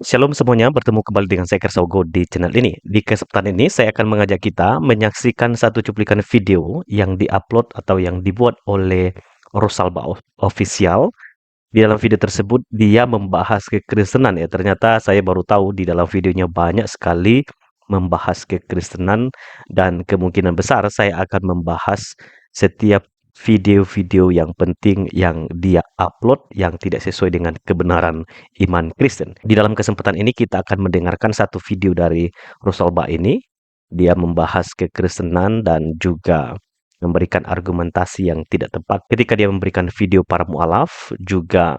Shalom semuanya, bertemu kembali dengan saya Kersogo di channel ini. Di kesempatan ini saya akan mengajak kita menyaksikan satu cuplikan video yang diupload atau yang dibuat oleh Rosalba Official. Di dalam video tersebut dia membahas kekristenan ya. Ternyata saya baru tahu di dalam videonya banyak sekali membahas kekristenan, dan kemungkinan besar saya akan membahas setiap video-video yang penting yang dia upload yang tidak sesuai dengan kebenaran iman Kristen. Di dalam kesempatan ini kita akan mendengarkan satu video dari Rosalba ini. Dia membahas kekristenan dan juga memberikan argumentasi yang tidak tepat ketika dia memberikan video para mualaf, juga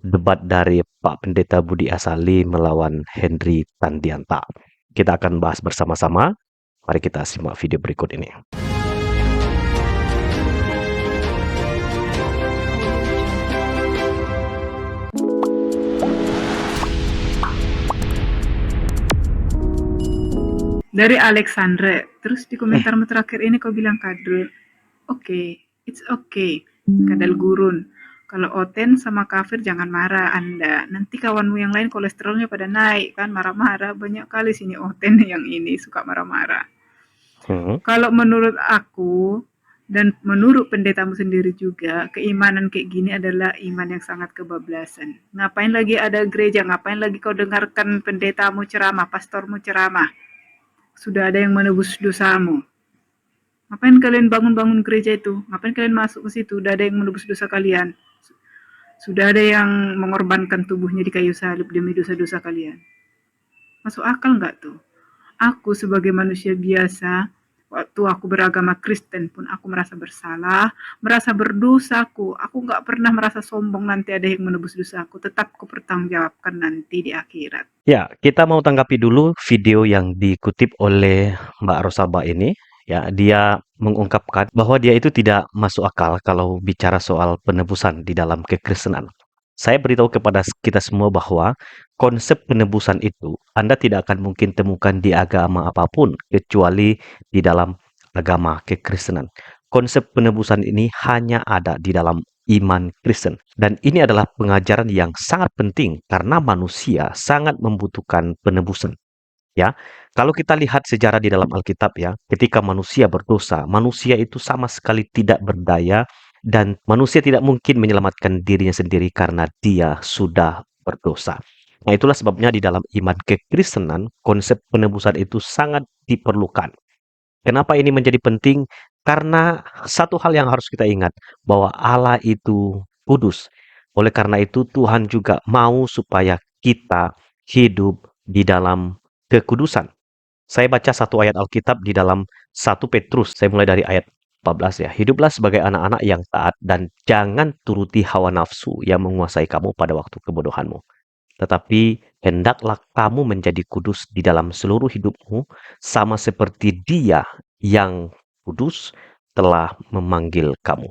debat dari Pak Pendeta Budi Asali melawan Henry Tandianta. Kita akan bahas bersama-sama. Mari kita simak video berikut ini. Dari Alexandra, terus di komentarmu terakhir ini kau bilang kadal, oke, it's okay, kadal gurun. Kalau Oten sama kafir jangan marah Anda, nanti kawanmu yang lain kolesterolnya pada naik kan, marah-marah. Banyak kali sini Oten yang ini suka marah-marah. Kalau menurut aku dan menurut pendetamu sendiri juga, keimanan kayak gini adalah iman yang sangat kebablasan. Ngapain lagi ada gereja, ngapain lagi kau dengarkan pendetamu ceramah, pastormu ceramah? Sudah ada yang menebus dosamu. Ngapain kalian bangun-bangun gereja itu? Ngapain kalian masuk ke situ? Sudah ada yang menebus dosa kalian. Sudah ada yang mengorbankan tubuhnya di kayu salib demi dosa-dosa kalian. Masuk akal nggak tuh? Aku sebagai manusia biasa, waktu aku beragama Kristen pun aku merasa bersalah, merasa berdosaku. Aku nggak pernah merasa sombong nanti ada yang menebus dosaku. Tetap aku pertanggungjawabkan nanti di akhirat. Ya, kita mau tanggapi dulu video yang dikutip oleh Mbak Rosalba ini. Ya, dia mengungkapkan bahwa dia itu tidak masuk akal kalau bicara soal penebusan di dalam kekristenan. Saya beritahu kepada kita semua bahwa konsep penebusan itu Anda tidak akan mungkin temukan di agama apapun kecuali di dalam agama kekristenan. Konsep penebusan ini hanya ada di dalam iman Kristen. Dan ini adalah pengajaran yang sangat penting karena manusia sangat membutuhkan penebusan. Ya, kalau kita lihat sejarah di dalam Alkitab ya, ketika manusia berdosa, manusia itu sama sekali tidak berdaya dan manusia tidak mungkin menyelamatkan dirinya sendiri karena dia sudah berdosa. Nah, itulah sebabnya di dalam iman kekristenan, konsep penebusan itu sangat diperlukan. Kenapa ini menjadi penting? Karena satu hal yang harus kita ingat, bahwa Allah itu kudus. Oleh karena itu, Tuhan juga mau supaya kita hidup di dalam kekudusan. Saya baca satu ayat Alkitab di dalam 1 Petrus. Saya mulai dari ayat 14 ya. Hiduplah sebagai anak-anak yang taat dan jangan turuti hawa nafsu yang menguasai kamu pada waktu kebodohanmu. Tetapi hendaklah kamu menjadi kudus di dalam seluruh hidupmu, sama seperti Dia yang kudus telah memanggil kamu.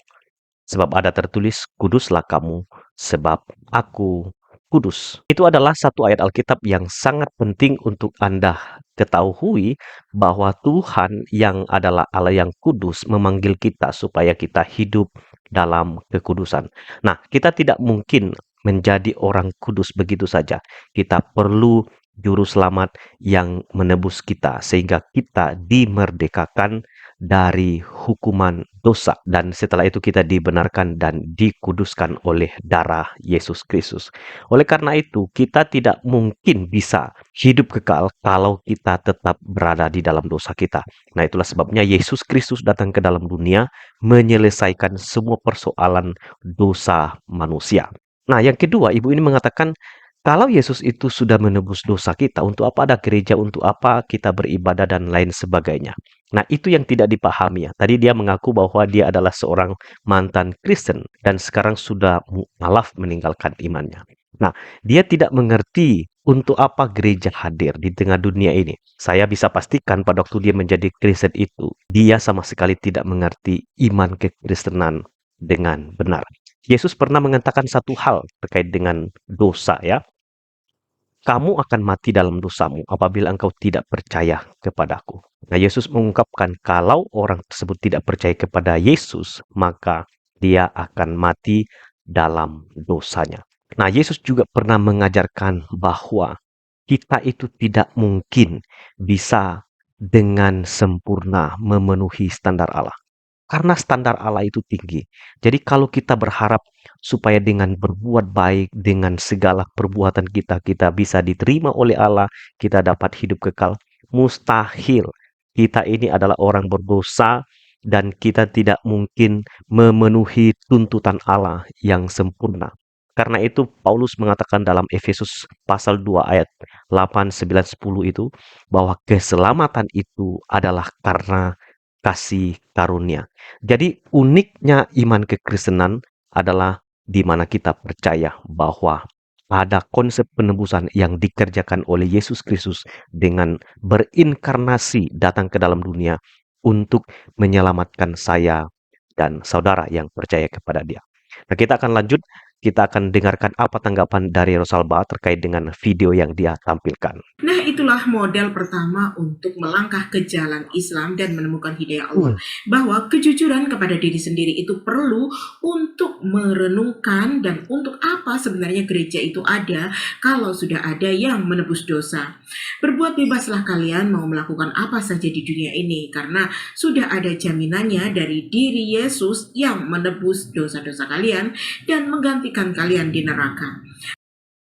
Sebab ada tertulis, kuduslah kamu, sebab aku kudus. Itu adalah satu ayat Alkitab yang sangat penting untuk Anda ketahui, bahwa Tuhan yang adalah Allah yang kudus memanggil kita supaya kita hidup dalam kekudusan. Nah, kita tidak mungkin menjadi orang kudus begitu saja. Kita perlu juru selamat yang menebus kita sehingga kita dimerdekakan dari hukuman dosa, dan setelah itu kita dibenarkan dan dikuduskan oleh darah Yesus Kristus. Oleh karena itu, kita tidak mungkin bisa hidup kekal kalau kita tetap berada di dalam dosa kita. Nah, itulah sebabnya Yesus Kristus datang ke dalam dunia menyelesaikan semua persoalan dosa manusia. Nah, yang kedua, ibu ini mengatakan, kalau Yesus itu sudah menebus dosa kita, untuk apa ada gereja, untuk apa kita beribadah, dan lain sebagainya. Nah, itu yang tidak dipahami ya. Tadi dia mengaku bahwa dia adalah seorang mantan Kristen, dan sekarang sudah mualaf meninggalkan imannya. Nah, dia tidak mengerti untuk apa gereja hadir di tengah dunia ini. Saya bisa pastikan pada waktu dia menjadi Kristen itu, dia sama sekali tidak mengerti iman kekristenan dengan benar. Yesus pernah mengatakan satu hal terkait dengan dosa ya. Kamu akan mati dalam dosamu apabila engkau tidak percaya kepadaku. Nah, Yesus mengungkapkan kalau orang tersebut tidak percaya kepada Yesus, maka dia akan mati dalam dosanya. Nah, Yesus juga pernah mengajarkan bahwa kita itu tidak mungkin bisa dengan sempurna memenuhi standar Allah. Karena standar Allah itu tinggi. Jadi kalau kita berharap supaya dengan berbuat baik, dengan segala perbuatan kita, kita bisa diterima oleh Allah, kita dapat hidup kekal, mustahil. Kita ini adalah orang berdosa dan kita tidak mungkin memenuhi tuntutan Allah yang sempurna. Karena itu Paulus mengatakan dalam Efesus pasal 2 ayat 8, 9, 10 itu bahwa keselamatan itu adalah karena kasih karunia. Jadi uniknya iman kekristenan adalah di mana kita percaya bahwa ada konsep penebusan yang dikerjakan oleh Yesus Kristus dengan berinkarnasi datang ke dalam dunia untuk menyelamatkan saya dan saudara yang percaya kepada Dia. Nah, kita akan lanjut, kita akan dengarkan apa tanggapan dari Rosalba terkait dengan video yang dia tampilkan. Nah, itulah model pertama untuk melangkah ke jalan Islam dan menemukan hidayah Allah. Bahwa kejujuran kepada diri sendiri itu perlu untuk merenungkan dan untuk apa sebenarnya gereja itu ada kalau sudah ada yang menebus dosa. Berbuat bebaslah kalian mau melakukan apa saja di dunia ini karena sudah ada jaminannya dari diri Yesus yang menebus dosa-dosa kalian dan menggantikan kalian di neraka.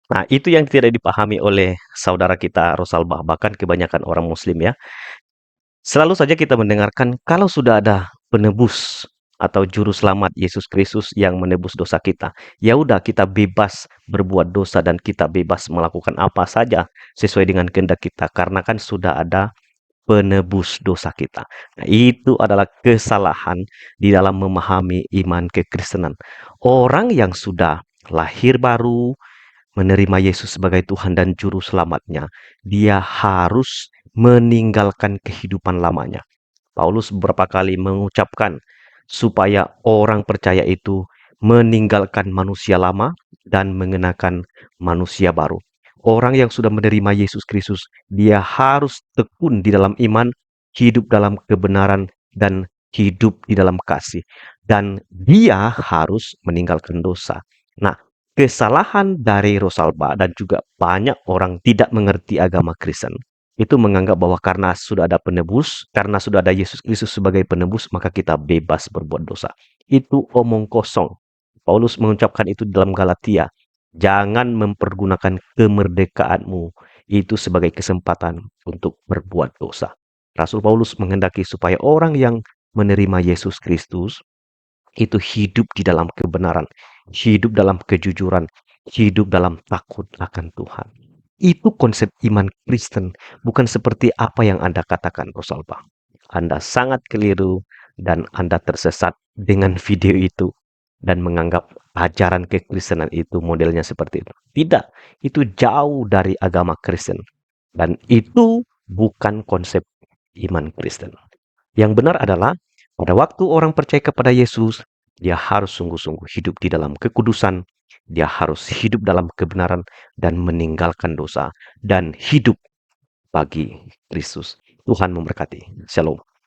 Nah, itu yang tidak dipahami oleh saudara kita Rosalba, bahkan kebanyakan orang muslim ya. Selalu saja kita mendengarkan kalau sudah ada penebus atau juru selamat Yesus Kristus yang menebus dosa kita, ya udah kita bebas berbuat dosa dan kita bebas melakukan apa saja sesuai dengan kehendak kita karena kan sudah ada penebus dosa kita. Nah, itu adalah kesalahan di dalam memahami iman kekristenan. Orang yang sudah lahir baru, menerima Yesus sebagai Tuhan dan Juru Selamatnya, dia harus meninggalkan kehidupan lamanya. Paulus beberapa kali mengucapkan supaya orang percaya itu meninggalkan manusia lama dan mengenakan manusia baru. Orang yang sudah menerima Yesus Kristus, dia harus tekun di dalam iman, hidup dalam kebenaran, dan hidup di dalam kasih. Dan dia harus meninggalkan dosa. Nah, kesalahan dari Rosalba dan juga banyak orang tidak mengerti agama Kristen itu menganggap bahwa karena sudah ada penebus, karena sudah ada Yesus Kristus sebagai penebus, maka kita bebas berbuat dosa. Itu omong kosong. Paulus mengucapkan itu dalam Galatia. Jangan mempergunakan kemerdekaanmu itu sebagai kesempatan untuk berbuat dosa. Rasul Paulus menghendaki supaya orang yang menerima Yesus Kristus itu hidup di dalam kebenaran, hidup dalam kejujuran, hidup dalam takut akan Tuhan. Itu konsep iman Kristen, bukan seperti apa yang Anda katakan, Rosalba. Anda sangat keliru dan Anda tersesat dengan video itu dan menganggap ajaran kekristenan itu modelnya seperti itu. Tidak, itu jauh dari agama Kristen. Dan itu bukan konsep iman Kristen. Yang benar adalah pada waktu orang percaya kepada Yesus, dia harus sungguh-sungguh hidup di dalam kekudusan, dia harus hidup dalam kebenaran dan meninggalkan dosa dan hidup bagi Kristus. Tuhan memberkati. Shalom.